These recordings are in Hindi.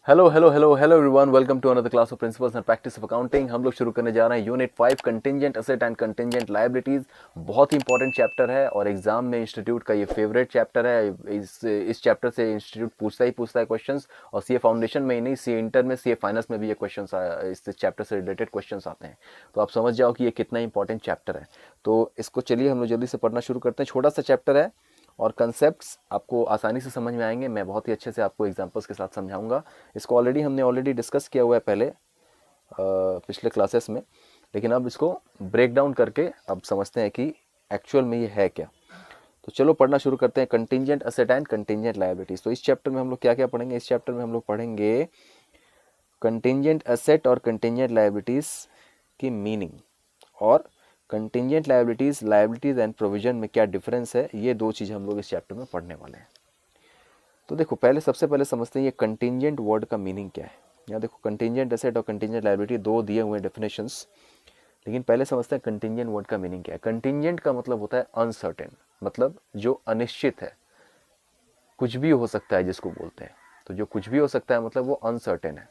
Hello hello hello hello everyone, welcome to another class of principles and practice of accounting. हम लोग शुरू करने जा रहे हैं unit 5 contingent asset and contingent liabilities. बहुत ही इंपॉर्टेंट चैप्टर है और एग्जाम में इंस्टीट्यूट का ये फेवरेट चैप्टर है। इस चैप्टर से इंस्टीट्यूट पूछता है क्वेश्चंस, और सीए फाउंडेशन में ही नहीं, सीए इंटर में, सीए फाइनल्स में भी ये क्वेश्चंस इस चैप्टर से रिलेटेड क्वेश्चंस आते हैं। तो आप समझ जाओ कि ये कितना इंपॉर्टेंट चैप्टर है। तो इसको चलिए हम लोग जल्दी से पढ़ना शुरू करते हैं। छोटा सा चैप्टर है और कंसेप्ट्स आपको आसानी से समझ में आएंगे। मैं बहुत ही अच्छे से आपको एग्जांपल्स के साथ समझाऊंगा। इसको हमने डिस्कस किया हुआ है पहले पिछले क्लासेस में, लेकिन अब इसको ब्रेक डाउन करके अब समझते हैं कि एक्चुअल में ये है क्या। तो चलो पढ़ना शुरू करते हैं। Contingent asset and contingent liabilities. तो इस चैप्टर में हम लोग क्या क्या पढ़ेंगे? इस चैप्टर में हम लोग पढ़ेंगे कंटिंजेंट असेट और कंटिंजेंट लायबिलिटीज की मीनिंग, और कंटिंजेंट लायबिलिटीज एंड प्रोविजन में क्या डिफरेंस है। ये दो चीज़ हम लोग इस चैप्टर में पढ़ने वाले हैं। तो देखो, सबसे पहले समझते हैं ये कंटिंजेंट वर्ड का मीनिंग क्या है। यहाँ देखो, कंटिंजेंट एसेट और कंटिंजेंट लायबिलिटी दो दिए हुए डेफिनेशंस, लेकिन पहले समझते हैं कंटिंजेंट वर्ड का मीनिंग क्या है। कंटिंजेंट का मतलब होता है अनसर्टेन, मतलब जो अनिश्चित है, कुछ भी हो सकता है जिसको बोलते हैं। तो जो कुछ भी हो सकता है मतलब वो अनसर्टेन है।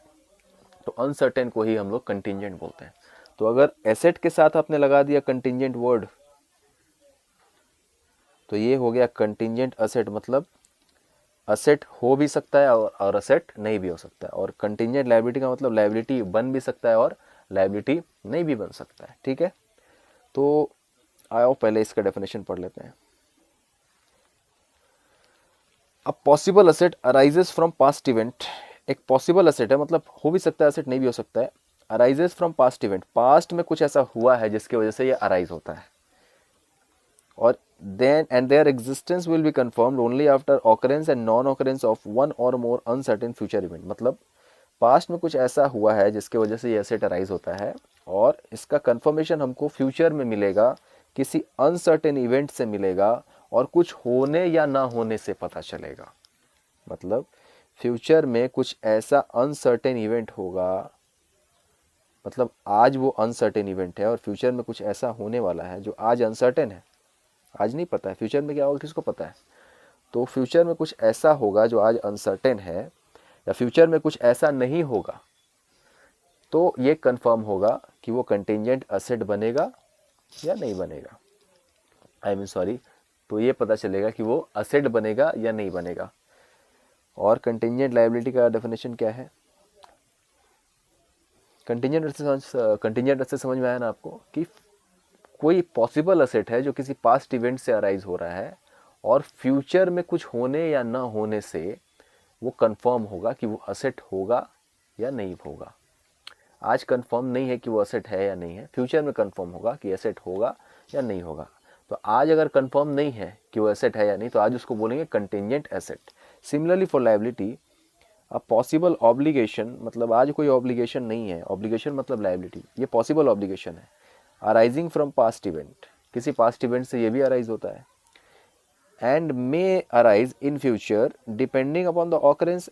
तो अनसर्टेन को ही हम लोग कंटिंजेंट बोलते हैं। तो अगर एसेट के साथ आपने लगा दिया कंटिंजेंट वर्ड, तो ये हो गया कंटिंजेंट असेट। मतलब असेट हो भी सकता है और असेट नहीं भी हो सकता है। और कंटिंजेंट लायबिलिटी का मतलब लायबिलिटी बन भी सकता है और लायबिलिटी नहीं भी बन सकता है। ठीक है, तो आओ पहले इसका डेफिनेशन पढ़ लेते हैं। A possible asset arises from past event. एक पॉसिबल असेट है, मतलब हो भी सकता है, असेट नहीं भी हो सकता है। Arises from past event, past में कुछ ऐसा हुआ है जिसकी वजह से ये अराइज होता है। और then and their existence will be confirmed only after occurrence and non occurrence of one or more uncertain future event। मतलब पास्ट में कुछ ऐसा हुआ है जिसके वजह से ये एसेट अराइज होता है, और इसका कंफर्मेशन हमको फ्यूचर में मिलेगा, किसी अनसर्टेन इवेंट से मिलेगा, और कुछ होने या ना होने से पता चलेगा। मतलब फ्यूचर में कुछ ऐसा अनसर्टेन इवेंट होगा, मतलब आज वो अनसर्टेन इवेंट है और फ्यूचर में कुछ ऐसा होने वाला है जो आज अनसर्टेन है। आज नहीं पता है फ्यूचर में क्या होगा, किसको पता है। तो फ्यूचर में कुछ ऐसा होगा जो आज अनसर्टेन है, या फ्यूचर में कुछ ऐसा नहीं होगा, तो ये कंफर्म होगा कि वो कंटिंजेंट असेट बनेगा या नहीं बनेगा। आई मीन सॉरी, तो ये पता चलेगा कि वो असेट बनेगा या नहीं बनेगा। और कंटिंजेंट लायबिलिटी का डेफिनेशन क्या है? कंटिंजेंट असेट समझ में आया ना आपको, कि कोई पॉसिबल असेट है जो किसी पास्ट इवेंट से अराइज हो रहा है, और फ्यूचर में कुछ होने या ना होने से वो कंफर्म होगा कि वो असेट होगा या नहीं होगा। आज कंफर्म नहीं है कि वो असेट है या नहीं है, फ्यूचर में कंफर्म होगा कि एसेट होगा या नहीं होगा। तो आज अगर कंफर्म नहीं है कि वो एसेट है या नहीं, तो आज उसको बोलेंगे contingent asset. Similarly for liability, a possible obligation, मतलब आज कोई ऑब्लिगेशन नहीं है, ऑब्लिगेशन मतलब लायबिलिटी, ये पॉसिबल ऑब्लिगेशन है, अराइजिंग फ्रॉम पास्ट इवेंट, किसी पास्ट इवेंट से ये भी अराइज होता है, and may arise in future depending upon the occurrence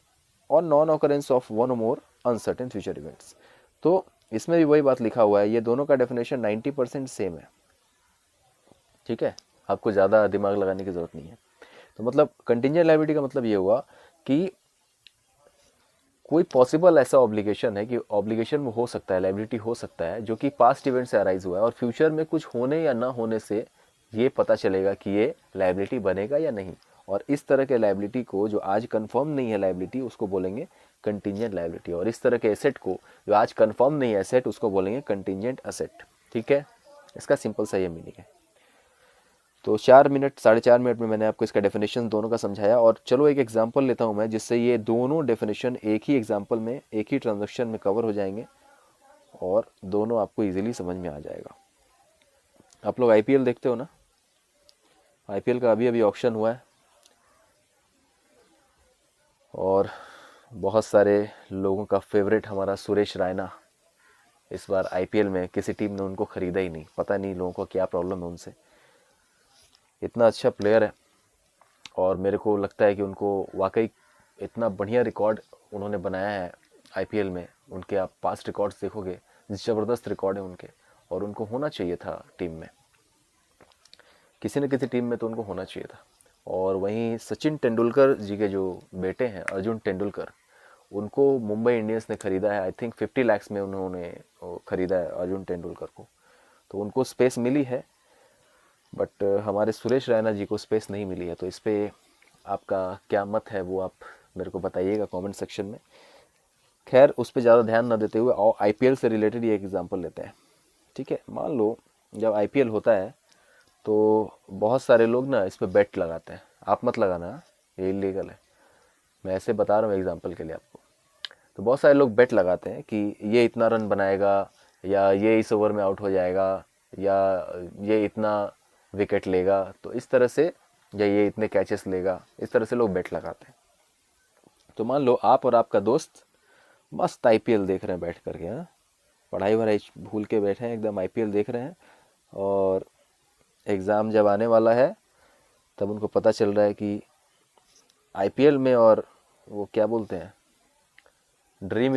और नॉन ऑकरेंस ऑफ वन और मोर अनसर्टेन फ्यूचर इवेंट्स। तो इसमें भी वही बात लिखा हुआ है, ये दोनों का डेफिनेशन 90% सेम है। ठीक है, आपको ज़्यादा दिमाग लगाने की ज़रूरत नहीं है। तो मतलब कंटिंजेंट लायबिलिटी का मतलब ये हुआ कि कोई पॉसिबल ऐसा ऑब्लिगेशन है कि ऑब्लिगेशन में हो सकता है, लायबिलिटी हो सकता है जो कि पास्ट इवेंट से अराइज हुआ है, और फ्यूचर में कुछ होने या ना होने से ये पता चलेगा कि ये लायबिलिटी बनेगा या नहीं। और इस तरह के लायबिलिटी को, जो आज कंफर्म नहीं है लायबिलिटी, उसको बोलेंगे कंटिंजेंट लायबिलिटी। और इस तरह के एसेट को, जो आज कंफर्म नहीं है एसेट, उसको बोलेंगे कंटिंजेंट एसेट। ठीक है, इसका सिंपल सा ये मीनिंग है। तो 4 मिनट, 4.5 मिनट में मैंने आपको इसका डेफिनेशन दोनों का समझाया। और चलो एक एग्जांपल लेता हूँ मैं, जिससे ये दोनों डेफिनेशन एक ही एग्जांपल में, एक ही ट्रांजेक्शन में कवर हो जाएंगे, और दोनों आपको इजीली समझ में आ जाएगा। आप लोग आईपीएल देखते हो ना? आईपीएल का अभी अभी ऑक्शन हुआ है, और बहुत सारे लोगों का फेवरेट हमारा सुरेश रैना इस बार आईपीएल में, किसी टीम ने उनको खरीदा ही नहीं। पता नहीं लोगों को क्या प्रॉब्लम है उनसे, इतना अच्छा प्लेयर है। और मेरे को लगता है कि उनको वाकई इतना बढ़िया रिकॉर्ड उन्होंने बनाया है आईपीएल में। उनके आप पास्ट रिकॉर्ड्स देखोगे, ज़बरदस्त रिकॉर्ड है उनके, और उनको होना चाहिए था टीम में, किसी न किसी टीम में तो उनको होना चाहिए था। और वहीं सचिन तेंदुलकर जी के जो बेटे हैं अर्जुन तेंदुलकर, उनको मुंबई इंडियंस ने ख़रीदा है, आई थिंक 50 लाख में उन्होंने ख़रीदा है अर्जुन तेंदुलकर को, तो उनको स्पेस मिली है। बट हमारे सुरेश रैना जी को स्पेस नहीं मिली है। तो इस पर आपका क्या मत है वो आप मेरे को बताइएगा कमेंट सेक्शन में। खैर उस पर ज़्यादा ध्यान ना देते हुए और आईपीएल से रिलेटेड ये एक एग्जांपल लेते हैं। ठीक है, मान लो जब आईपीएल होता है तो बहुत सारे लोग ना इस पर बेट लगाते हैं। आप मत लगाना, ये इलीगल है, मैं ऐसे बता रहा हूँ एग्जांपल के लिए आपको। तो बहुत सारे लोग बेट लगाते हैं कि ये इतना रन बनाएगा, या ये इस ओवर में आउट हो जाएगा, या ये इतना विकेट लेगा, तो इस तरह से, या ये इतने कैचेस लेगा, इस तरह से लोग बेट लगाते हैं। तो मान लो आप और आपका दोस्त मस्त आईपीएल देख रहे हैं बैठ करके, हाँ, पढ़ाई वढ़ाई भूल के बैठे हैं, एकदम आईपीएल देख रहे हैं, और एग्ज़ाम जब आने वाला है तब उनको पता चल रहा है कि आईपीएल में, और वो क्या बोलते हैं, ड्रीम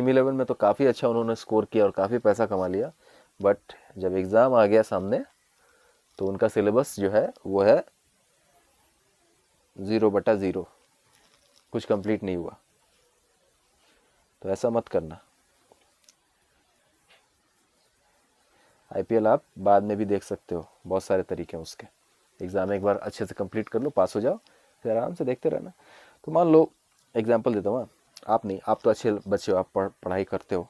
इलेवन में तो काफ़ी अच्छा उन्होंने स्कोर किया और काफ़ी पैसा कमा लिया। बट जब एग्ज़ाम आ गया सामने तो उनका सिलेबस जो है वो है 0/0, कुछ कंप्लीट नहीं हुआ। तो ऐसा मत करना। आईपीएल आप बाद में भी देख सकते हो, बहुत सारे तरीके हैं उसके। एग्ज़ाम एक बार अच्छे से कंप्लीट कर लो, पास हो जाओ, फिर आराम से देखते रहना। तो मान लो एग्जांपल देता हूँ, आप नहीं, आप तो अच्छे बच्चे हो, आप पढ़ाई करते हो।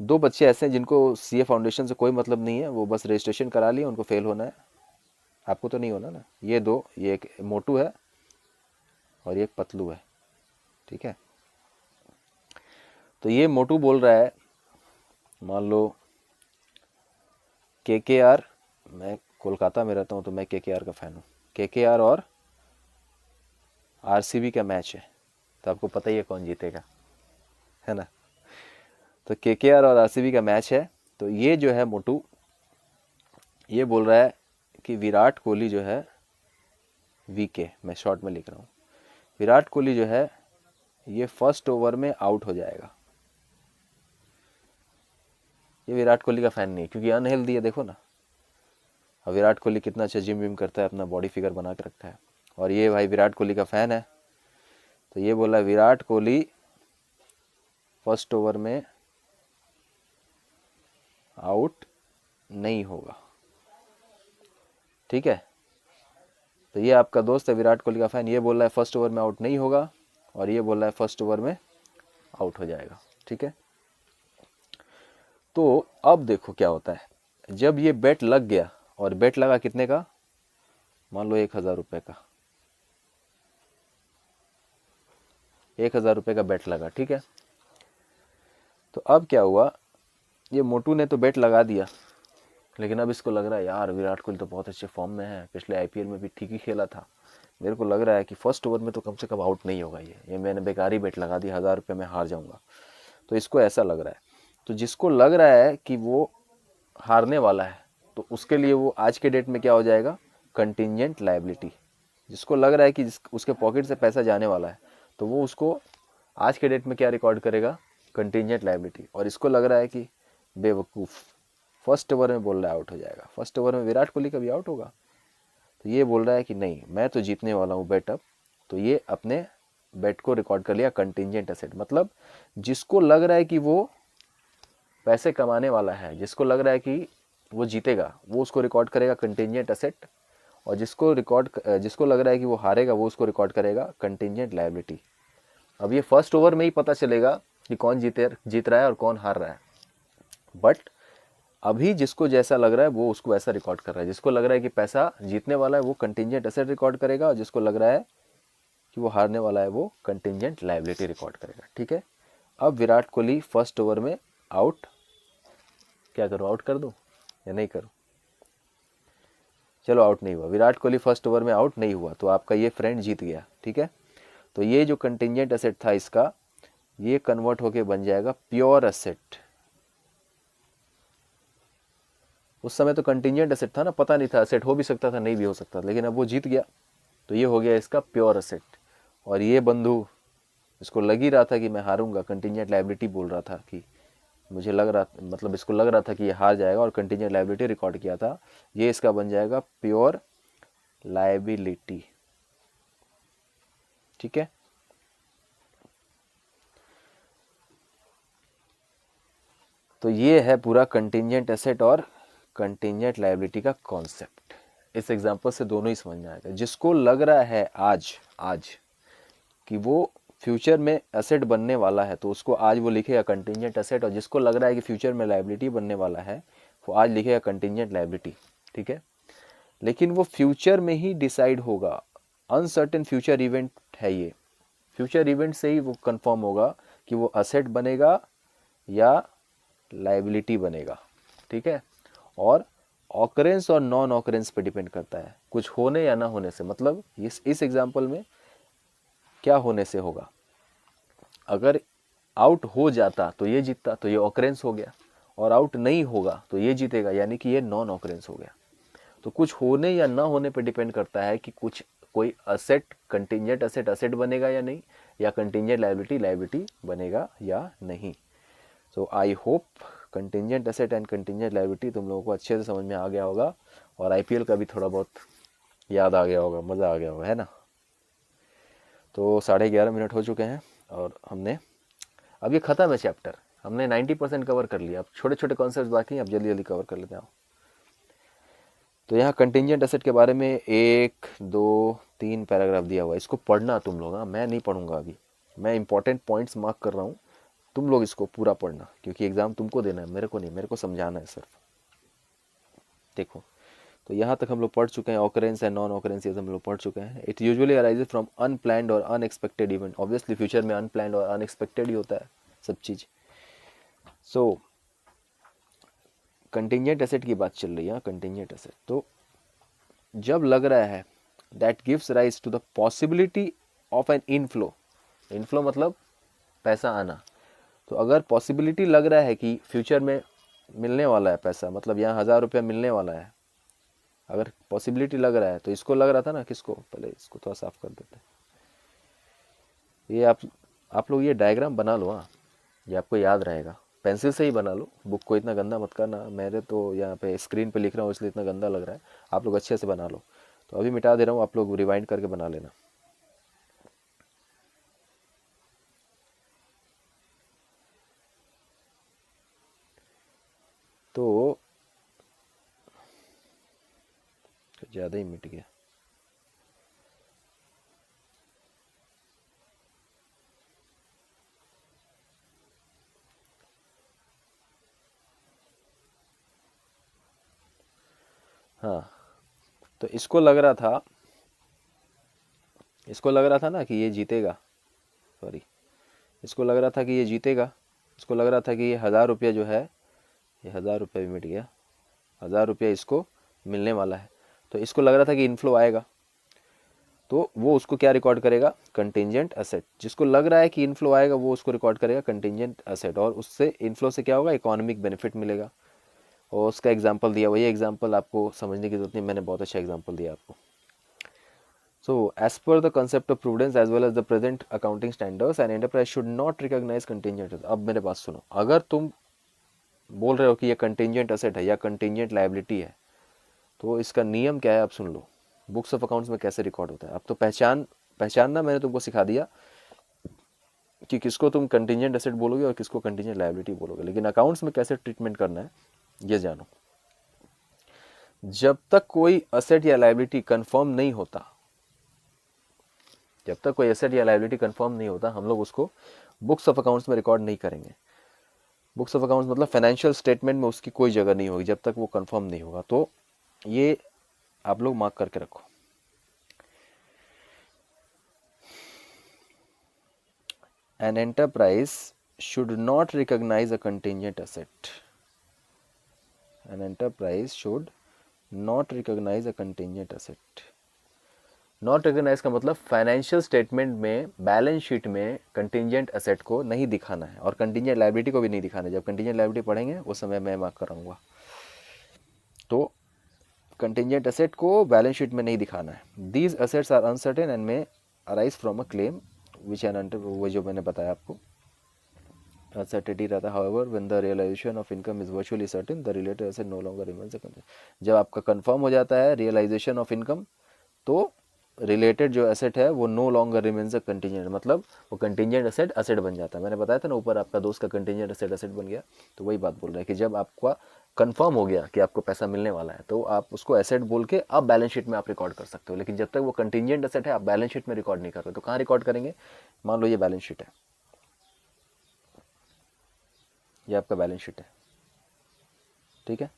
दो बच्चे ऐसे हैं जिनको सीए फाउंडेशन से कोई मतलब नहीं है, वो बस रजिस्ट्रेशन करा लिए, उनको फेल होना है। आपको तो नहीं होना ना। ये दो, ये एक मोटू है और ये एक पतलू है। ठीक है, तो ये मोटू बोल रहा है, मान लो केकेआर, मैं कोलकाता में रहता हूँ तो मैं केकेआर का फ़ैन हूँ। केकेआर और आरसीबी का मैच है, तो आपको पता ही है कौन जीतेगा, है ना। तो केकेआर और आरसीबी का मैच है। तो ये जो है मोटू, ये बोल रहा है कि विराट कोहली जो है, वीके मैं शॉर्ट में लिख रहा हूँ, विराट कोहली जो है ये फर्स्ट ओवर में आउट हो जाएगा। ये विराट कोहली का फ़ैन नहीं, क्योंकि अनहेल्दी है, देखो ना। और विराट कोहली कितना अच्छा जिम विम करता है, अपना बॉडी फिगर बना के रखता है, और ये भाई विराट कोहली का फ़ैन है। तो ये बोला विराट कोहली फर्स्ट ओवर में आउट नहीं होगा। ठीक है, तो ये आपका दोस्त है विराट कोहली का फ़ैन, ये बोल रहा है फर्स्ट ओवर में आउट नहीं होगा, और ये बोल रहा है फर्स्ट ओवर में आउट हो जाएगा। ठीक है, तो अब देखो क्या होता है। जब ये बेट लग गया, और बेट लगा कितने का, मान लो 1,000 रुपये का, 1,000 रुपये का बेट लगा। ठीक है, तो अब क्या हुआ, ये मोटू ने तो बेट लगा दिया, लेकिन अब इसको लग रहा है यार विराट कोहली तो बहुत अच्छे फॉर्म में है, पिछले आईपीएल में भी ठीक ही खेला था, मेरे को लग रहा है कि फर्स्ट ओवर में तो कम से कम आउट नहीं होगा। ये मैंने बेकार ही बेट लगा दी, 1,000 रुपये में हार जाऊंगा। तो इसको ऐसा लग रहा है। तो जिसको लग रहा है कि वो हारने वाला है, तो उसके लिए वो आज के डेट में क्या हो जाएगा, कंटिजेंट लायबिलिटी। जिसको लग रहा है कि उसके पॉकेट से पैसा जाने वाला है, तो वो उसको आज के डेट में क्या रिकॉर्ड करेगा, कंटिजेंट लायबिलिटी। और इसको लग रहा है कि बेवकूफ़, फर्स्ट ओवर में बोल रहा है आउट हो जाएगा, फर्स्ट ओवर में विराट कोहली कभी आउट होगा। तो ये बोल रहा है कि नहीं, मैं तो जीतने वाला हूँ बेट अब। तो ये अपने बेट को रिकॉर्ड कर लिया कंटिजेंट एसेट। मतलब जिसको लग रहा है कि वो पैसे कमाने वाला है, जिसको लग रहा है कि वो जीतेगा, वो उसको रिकॉर्ड करेगा कंटिजेंट एसेट, और जिसको लग रहा है कि वो हारेगा, वो उसको रिकॉर्ड करेगा कंटिजेंट लायबिलिटी। अब ये फर्स्ट ओवर में ही पता चलेगा कि कौन जीत रहा है और कौन हार रहा है। बट अभी जिसको जैसा लग रहा है वो उसको ऐसा रिकॉर्ड कर रहा है। जिसको लग रहा है कि पैसा जीतने वाला है वो कंटिजेंट एसेट रिकॉर्ड करेगा, और जिसको लग रहा है कि वो हारने वाला है वो कंटिजेंट लायबिलिटी रिकॉर्ड करेगा। ठीक है, अब विराट कोहली फर्स्ट ओवर में आउट, क्या करूँ, आउट कर दूँ या नहीं करूँ। चलो आउट नहीं हुआ, विराट कोहली फर्स्ट ओवर में आउट नहीं हुआ, तो आपका ये फ्रेंड जीत गया। ठीक है, तो ये जो कंटिजेंट एसेट था इसका, ये कन्वर्ट होके बन जाएगा प्योर एसेट। उस समय तो कंटिजेंट एसेट था ना, पता नहीं था, एसेट हो भी सकता था, नहीं भी हो सकता, लेकिन अब वो जीत गया, तो ये हो गया इसका प्योर एसेट। और ये बंधु, इसको लग ही रहा था कि मैं हारूंगा, कंटिजेंट लायबिलिटी बोल रहा था कि मुझे लग रहा, मतलब इसको लग रहा था कि ये हार जाएगा, और कंटिजेंट लायबिलिटी रिकॉर्ड किया था, ये इसका बन जाएगा प्योर लायबिलिटी। ठीक है, तो ये है पूरा कंटिंजेंट एसेट और कंटिंजेंट लायबिलिटी का कॉन्सेप्ट। इस एग्जांपल से दोनों ही समझ में आएगा। जिसको लग रहा है आज आज कि वो फ्यूचर में एसेट बनने वाला है तो उसको आज वो लिखेगा कंटिंजेंट एसेट, और जिसको लग रहा है कि फ्यूचर में लायबिलिटी बनने वाला है वो आज लिखेगा कंटिंजेंट लायबिलिटी। ठीक है, लेकिन वो फ्यूचर में ही डिसाइड होगा। अनसर्टेन फ्यूचर इवेंट है ये। फ्यूचर इवेंट से ही वो कंफर्म होगा कि वो असेट बनेगा या लायबिलिटी बनेगा। ठीक है, और ऑकरेंस और नॉन ऑकरेंस पे डिपेंड करता है, कुछ होने या ना होने से। मतलब इस एग्जांपल में क्या होने से होगा, अगर आउट हो जाता तो ये जीतता, तो ये ऑकरेंस हो गया, और आउट नहीं होगा तो ये जीतेगा, यानी कि ये नॉन ऑकरेंस हो गया। तो कुछ होने या ना होने पे डिपेंड करता है कि कुछ कोई असेट कंटिंजेंट असेट असेट बनेगा या नहीं, या कंटिंजेंट लायबिलिटी लायबिलिटी बनेगा या नहीं। So I hope contingent asset and contingent liability तुम लोगों को अच्छे से समझ में आ गया होगा, और आईपीएल का भी थोड़ा बहुत याद आ गया होगा, मज़ा आ गया होगा, है ना। तो 11:30 हो चुके हैं और हमने अब ये ख़त्म है चैप्टर, हमने 90% कवर कर लिया। अब छोटे छोटे कॉन्सेप्ट बाकी हैं, अब जल्दी जल्दी कवर कर लेते हैं। तो यहाँ कंटिंजेंट एसेट के बारे में 1 2 3 पैराग्राफ दिया हुआ है, इसको पढ़ना तुम लोग। हाँ, मैं नहीं पढ़ूंगा अभी, मैं इंपॉर्टेंट पॉइंट्स मार्क कर रहा हूँ, तुम लोग इसको पूरा पढ़ना, क्योंकि एग्ज़ाम तुमको देना है, मेरे को नहीं, मेरे को समझाना है सिर्फ। देखो, तो यहाँ तक हम लोग पढ़ चुके हैं, ऑकरेंस एंड नॉन ऑकरेंस हम लोग पढ़ चुके हैं। It usually arises from unplanned और अनएक्सपेक्टेड इवेंट। ऑब्वियसली फ्यूचर में अनप्लैंड और अनएक्सपेक्टेड ही होता है सब चीज़। सो कंटिंजेंट एसेट की बात चल रही है। कंटिंजेंट एसेट तो जब लग रहा है that gives rise to the possibility of an inflow. Inflow मतलब पैसा आना। तो अगर पॉसिबिलिटी लग रहा है कि फ्यूचर में मिलने वाला है पैसा, मतलब यहाँ 1000 रुपया मिलने वाला है, अगर पॉसिबिलिटी लग रहा है, तो इसको लग रहा था ना, किसको, पहले इसको थोड़ा साफ कर देते हैं। ये आप लोग ये डायग्राम बना लो। हाँ, ये आपको याद रहेगा, पेंसिल से ही बना लो, बुक को इतना गंदा मत करना। मेरे तो यहाँ पे स्क्रीन पे लिख रहा हूँ इसलिए इतना गंदा लग रहा है, आप लोग अच्छे से बना लो। तो अभी मिटा दे रहा हूँ, आप लोग रिवाइंड करके बना लेना। तो ज़्यादा ही मिट गया। हाँ, तो इसको लग रहा था ना कि ये जीतेगा। सॉरी, इसको लग रहा था कि ये जीतेगा। इसको लग रहा था कि ये 1000 रुपया जो है, ये 1000 रुपया भी मिट गया, 1000 रुपया इसको मिलने वाला है। तो इसको लग रहा था कि इनफ्लो आएगा, तो वो उसको क्या रिकॉर्ड करेगा, कंटिंजेंट एसेट। जिसको लग रहा है कि इनफ्लो आएगा वो उसको रिकॉर्ड करेगा कंटिंजेंट एसेट, और उससे इनफ्लो से क्या होगा, इकोनॉमिक बेनिफिट मिलेगा। और उसका एग्जांपल दिया हुआ, ये एग्जांपल आपको समझने की जरूरत नहीं, मैंने बहुत अच्छा एग्जांपल दिया आपको। So, as per the concept of prudence as well as the present accounting standards, an enterprise should not recognize contingent asset. अब मेरे पास सुनो, अगर तुम बोल रहे हो कि ये कंटिंजेंट असेट है या कंटिंजेंट लायबिलिटी है, तो इसका नियम क्या है आप सुन लो। बुक्स ऑफ अकाउंट्स में कैसे रिकॉर्ड होता है, अब तो पहचानना मैंने तुमको सिखा दिया कि किसको तुम कंटिंजेंट एसेट बोलोगे और किसको कंटिंजेंट लायबिलिटी बोलोगे, लेकिन अकाउंट्स में कैसे ट्रीटमेंट करना है ये जानो। जब तक कोई असेट या लायबिलिटी कंफर्म नहीं होता, जब तक कोई एसेट या लायबिलिटी कंफर्म नहीं होता, हम लोग उसको बुक्स ऑफ अकाउंट्स में रिकॉर्ड नहीं करेंगे। बुक्स ऑफ अकाउंट्स मतलब फाइनेंशियल स्टेटमेंट में उसकी कोई जगह नहीं होगी जब तक वो कंफर्म नहीं होगा। तो ये आप लोग मार्क करके रखो। An enterprise should not recognize a contingent asset. An enterprise should not recognize a contingent asset. Not recognize का मतलब फाइनेंशियल स्टेटमेंट में, बैलेंस शीट में कंटिंजेंट एसेट को नहीं दिखाना है, और कंटिंजेंट लायबिलिटी को भी नहीं दिखाना है। जब कंटिंजेंट लायबिलिटी पढ़ेंगे उस समय मैं मार्क कराऊंगा। तो कंटिंजेंट एसेट को बैलेंस शीट में नहीं दिखाना है। These assets are uncertain and may arise from a claim which an under, वो जो मैंने बताया आपको अनसर्टेनिटी रहता है। However when the realization of income is virtually certain the related asset no longer remains a contingent. जब आपका कंफर्म हो जाता है रियलाइजेशन ऑफ इनकम, तो रिलेटेड जो एसेट है वो नो लॉन्गर रिमेन्स अ कंटीजेंट, मतलब वो कंटीजेंट एसेट एसेट बन जाता है। मैंने बताया था ना ऊपर, आपका दोस्त का कंटीजेंट एसेट एसेट बन गया। तो वही बात बोल रहा है कि जब आपका कंफर्म हो गया कि आपको पैसा मिलने वाला है तो आप उसको एसेट बोल के अब बैलेंस शीट में आप रिकॉर्ड कर सकते हो। लेकिन जब तक वो कंटीजेंट एसेट है आप बैलेंस शीट में रिकॉर्ड नहीं कर रहे, तो कहाँ रिकॉर्ड करेंगे? मान लो ये बैलेंस शीट है, ये आपका बैलेंस शीट है, ठीक है।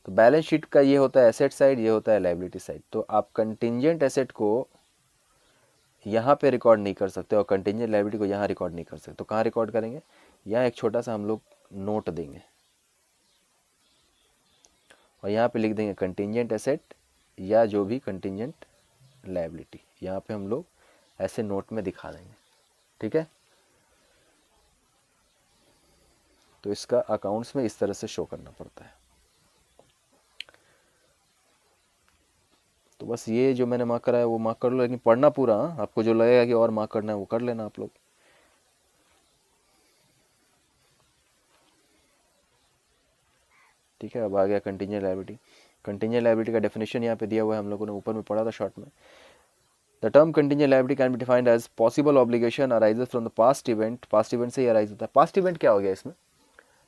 तो बैलेंस शीट का ये होता है एसेट साइड, ये होता है लायबिलिटी साइड। तो आप कंटीजेंट एसेट को यहाँ पे रिकॉर्ड नहीं कर सकते और कंटीजेंट लायबिलिटी को यहाँ रिकॉर्ड नहीं कर सकते। तो कहाँ रिकॉर्ड करेंगे? यहाँ एक छोटा सा हम लोग नोट देंगे और यहाँ पे लिख देंगे कंटीजेंट एसेट या जो भी कंटीजेंट लायबिलिटी, यहाँ पे हम लोग ऐसे नोट में दिखा देंगे, ठीक है। तो इसका अकाउंट्स में इस तरह से शो करना पड़ता है। तो बस ये जो मैंने मार्क करा है वो मार्क कर लो, लेकिन पढ़ना पूरा, हाँ? आपको जो लगेगा कि और मार्क करना है वो कर लेना आप लोग। ठीक है, अब आ गया कंटीजेंट लायबिलिटी। कंटीजेंट लायबिलिटी का डेफिनेशन यहाँ पे दिया हुआ है, हम लोगों ने ऊपर में पढ़ा था शॉर्ट में। The term contingent liability can be defined as possible obligation arises from the past event. Past event से ही अराइज होता है। पास्ट इवेंट क्या हो गया इसमें?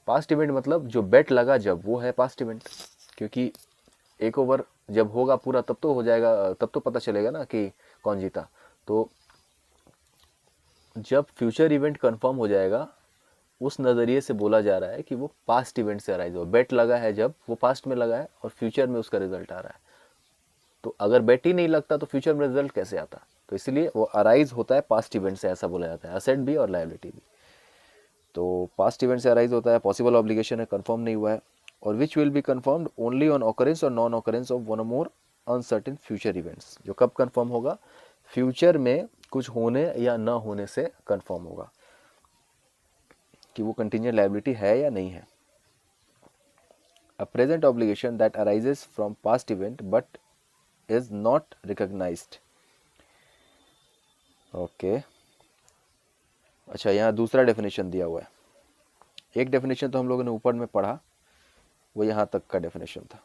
पास्ट इवेंट मतलब जो बेट लगा जब, वो है पास्ट इवेंट। क्योंकि एक ओवर जब होगा पूरा तब तो हो जाएगा, तब तो पता चलेगा ना कि कौन जीता। तो जब फ्यूचर इवेंट कंफर्म हो जाएगा उस नज़रिए से बोला जा रहा है कि वो पास्ट इवेंट से अराइज हो। बेट लगा है जब, वो पास्ट में लगा है और फ्यूचर में उसका रिजल्ट आ रहा है। तो अगर बेट ही नहीं लगता तो फ्यूचर में रिजल्ट कैसे आता? तो इसलिए वो अराइज होता है पास्ट इवेंट से, ऐसा बोला जाता है, असेट भी और लायबिलिटी भी। तो पास्ट इवेंट से अराइज होता है, पॉसिबल ऑब्लिगेशन है, कंफर्म नहीं हुआ है, और which will be confirmed only on occurrence और नॉन ऑकरेंस ऑफ वन और मोर अनसर्टेन फ्यूचर इवेंट्स। जो कब कंफर्म होगा? फ्यूचर में कुछ होने या ना होने से कंफर्म होगा कि वो कंटीजेंट लायबिलिटी है या नहीं है। A present obligation that arises from past event but is not recognized. Okay अच्छा, यहाँ दूसरा डेफिनेशन दिया हुआ है। एक डेफिनेशन तो हम लोगों ने ऊपर में पढ़ा, वो यहाँ तक का डेफिनेशन था,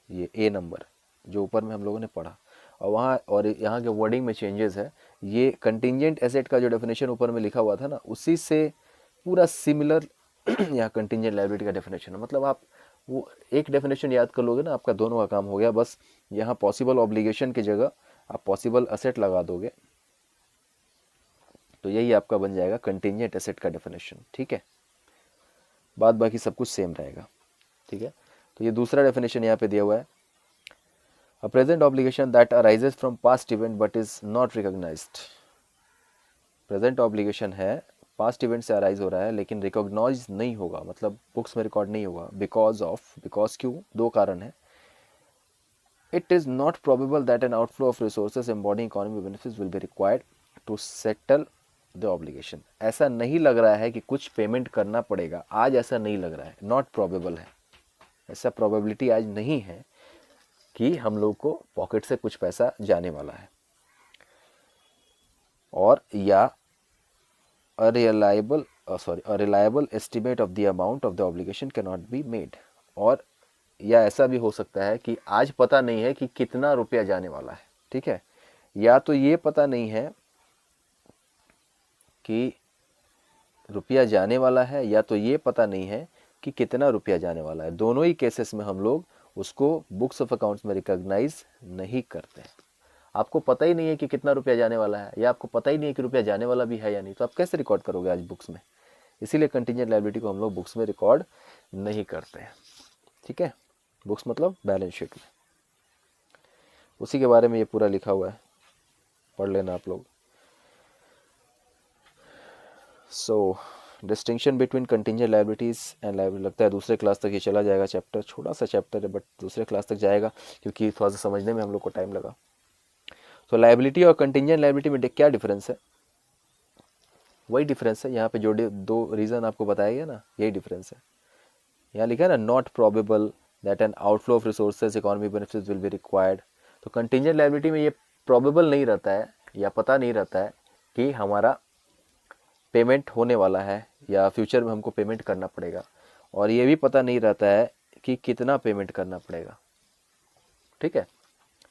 ये ए नंबर जो ऊपर में हम लोगों ने पढ़ा, और वहाँ और यहाँ के वर्डिंग में चेंजेस है। ये कंटिंजेंट एसेट का जो डेफिनेशन ऊपर में लिखा हुआ था ना, उसी से पूरा सिमिलर यहाँ कंटिंजेंट लायबिलिटी का डेफिनेशन है। मतलब आप वो एक डेफिनेशन याद कर लोगे ना, आपका दोनों का काम हो गया। बस यहाँ पॉसिबल ऑब्लिगेशन की जगह आप पॉसिबल एसेट लगा दोगे, तो यही आपका बन जाएगा कंटिंजेंट एसेट का डेफिनेशन, ठीक है। बाद बाकी सब कुछ सेम रहेगा, ठीक है। तो ये दूसरा डेफिनेशन यहाँ पे दिया हुआ है, a present obligation that arises from past event but is not recognized. Present obligation है, पास्ट इवेंट से अराइज हो रहा है, लेकिन रिकॉग्नाइज नहीं होगा, मतलब बुक्स में रिकॉर्ड नहीं होगा। बिकॉज क्यों? दो कारण है। It is not probable that an outflow of resources embodying economic benefits will be required to settle the obligation. ऐसा नहीं लग रहा है कि कुछ पेमेंट करना पड़ेगा आज, ऐसा नहीं लग रहा है, नॉट प्रोबेबल है, ऐसा प्रोबेबिलिटी आज नहीं है कि हम लोग को पॉकेट से कुछ पैसा जाने वाला है। और या a reliable estimate of the amount of the obligation cannot be made। और या ऐसा भी हो सकता है कि आज पता नहीं है कि कितना रुपया जाने वाला है, ठीक है। या तो ये पता नहीं है कि रुपया जाने वाला है, या तो ये पता नहीं है कि कितना रुपया जाने वाला है। दोनों ही केसेस में हम लोग उसको बुक्स ऑफ अकाउंट्स में रिकॉग्नाइज नहीं करते हैं। आपको पता ही नहीं है कि कितना रुपया जाने वाला है, या आपको पता ही नहीं है कि रुपया जाने वाला भी है या नहीं, तो आप कैसे रिकॉर्ड करोगे आज बुक्स में? इसीलिए कंटीजेंट लायबिलिटी को हम लोग बुक्स में रिकॉर्ड नहीं करते हैं, ठीक है। बुक्स मतलब बैलेंस शीट में, उसी के बारे में ये पूरा लिखा हुआ है, पढ़ लेना आप लोग। So distinction between contingent liabilities and liability, लगता है दूसरे क्लास तक ये चला जाएगा चैप्टर, छोटा सा चैप्टर है बट दूसरे क्लास तक जाएगा क्योंकि थोड़ा सा समझने में हम लोग को टाइम लगा। तो लायबिलिटी और कंटीजेंट लायबिलिटी में क्या डिफरेंस है? वही डिफरेंस है, यहाँ पे जो दो रीज़न आपको बताया गया ना, यही डिफरेंस है। यहाँ लिखा है ना, not probable that an outflow of resources economic benefits will be required. तो कंटीजेंट लायबिलिटी में ये प्रोबेबल नहीं रहता है या पता नहीं रहता है कि हमारा पेमेंट होने वाला है या फ्यूचर में हमको पेमेंट करना पड़ेगा, और ये भी पता नहीं रहता है कि कितना पेमेंट करना पड़ेगा, ठीक है।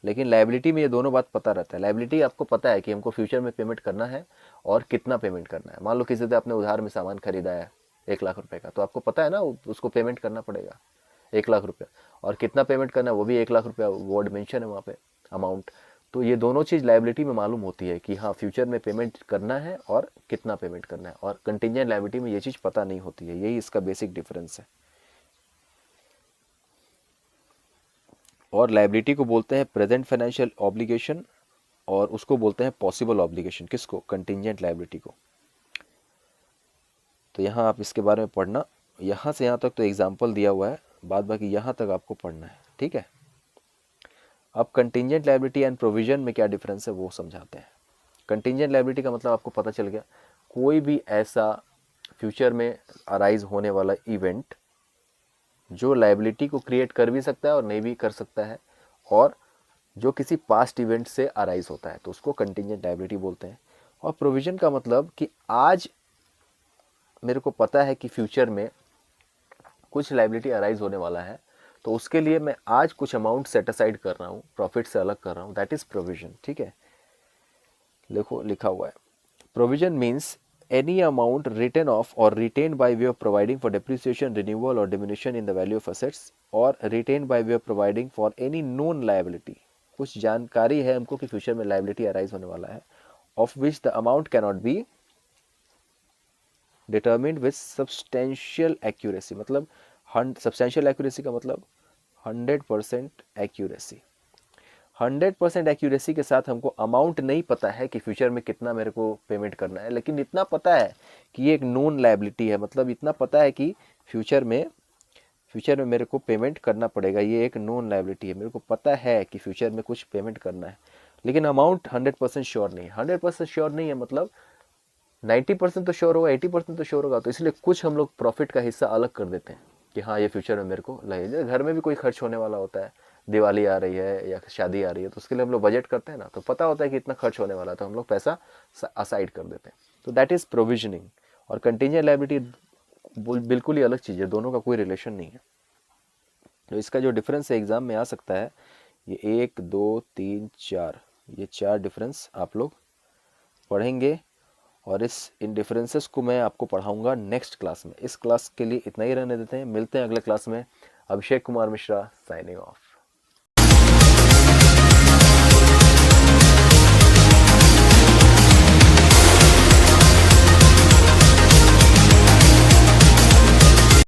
लेकिन लायबिलिटी में ये दोनों बात पता रहता है। लायबिलिटी आपको पता है कि हमको फ्यूचर में पेमेंट करना है और कितना पेमेंट करना है। मान लो किसी से आपने उधार में सामान खरीदा है 1 लाख रुपए का, तो आपको पता है ना उसको पेमेंट करना पड़ेगा 1 लाख रुपया, और कितना पेमेंट करना है वो भी 1 लाख रुपया, वर्ड मेंशन है वहाँ पे अमाउंट। तो ये दोनों चीज़ लायबिलिटी में मालूम होती है कि हाँ फ्यूचर में पेमेंट करना है और कितना पेमेंट करना है, और कंटिंजेंट लायबिलिटी में ये चीज़ पता नहीं होती है। यही इसका बेसिक डिफरेंस है। और लायबिलिटी को बोलते हैं प्रेजेंट फाइनेंशियल ऑब्लिगेशन, और उसको बोलते हैं पॉसिबल ऑब्लिगेशन। किसको? कंटिंजेंट लायबिलिटी को। तो यहाँ आप इसके बारे में पढ़ना, यहाँ से यहाँ तक तो एग्जाम्पल दिया हुआ है, बाद बाकी यहाँ तक आपको पढ़ना है, ठीक है। अब कंटिंजेंट लायबिलिटी एंड प्रोविजन में क्या डिफरेंस है वो समझाते हैं। कंटिंजेंट लायबिलिटी का मतलब आपको पता चल गया, कोई भी ऐसा फ्यूचर में अराइज होने वाला इवेंट जो लायबिलिटी को क्रिएट कर भी सकता है और नहीं भी कर सकता है, और जो किसी पास्ट इवेंट से अराइज होता है, तो उसको कंटिंजेंट लायबिलिटी बोलते हैं। और प्रोविजन का मतलब कि आज मेरे को पता है कि फ्यूचर में कुछ लायबिलिटी अराइज होने वाला है, तो उसके लिए मैं आज कुछ अमाउंट सेट असाइड कर रहा हूँ, प्रॉफिट से अलग कर रहा हूँ, दैट इज प्रोविजन, ठीक है। देखो लिखा हुआ है, provision means any amount written off or retained by way of providing for depreciation, renewal or diminution in the value of assets, or retained by way of providing for any known liability। कुछ जानकारी है हमको कि फ्यूचर में लायबिलिटी अराइज होने वाला है, of which the amount cannot be determined with substantial accuracy। मतलब substantial accuracy का मतलब 100% accuracy। 100% एक्यूरेसी के साथ हमको अमाउंट नहीं पता है कि फ्यूचर में कितना मेरे को पेमेंट करना है, लेकिन इतना पता है कि ये एक नोन लायबिलिटी है। मतलब इतना पता है कि फ्यूचर में मेरे को पेमेंट करना पड़ेगा, ये एक नोन लायबिलिटी है, मेरे को पता है कि फ्यूचर में कुछ पेमेंट करना है, लेकिन अमाउंट 100% श्योर नहीं है। 100% श्योर नहीं है मतलब 90% तो श्योर होगा, 80% तो श्योर होगा, तो इसलिए कुछ हम लोग प्रॉफिट का हिस्सा अलग कर देते हैं कि हाँ ये फ्यूचर में मेरे को लगे। घर में भी कोई खर्च होने वाला होता है, दिवाली आ रही है या शादी आ रही है, तो उसके लिए हम लोग बजट करते हैं ना, तो पता होता है कि इतना खर्च होने वाला है, तो हम लोग पैसा असाइड कर देते हैं, तो दैट इज प्रोविजनिंग। और कंटिंजेंट लायबिलिटी बिल्कुल ही अलग चीज़ है, दोनों का कोई रिलेशन नहीं है। तो इसका जो डिफरेंस है एग्जाम में आ सकता है, ये 1 2 3 4, ये 4 डिफरेंस आप लोग पढ़ेंगे, और इन डिफरेंसेस को मैं आपको पढ़ाऊंगा नेक्स्ट क्लास में। इस क्लास के लिए इतना ही रहने देते हैं, मिलते हैं अगले क्लास में। Abhishek Kumar Mishra signing off.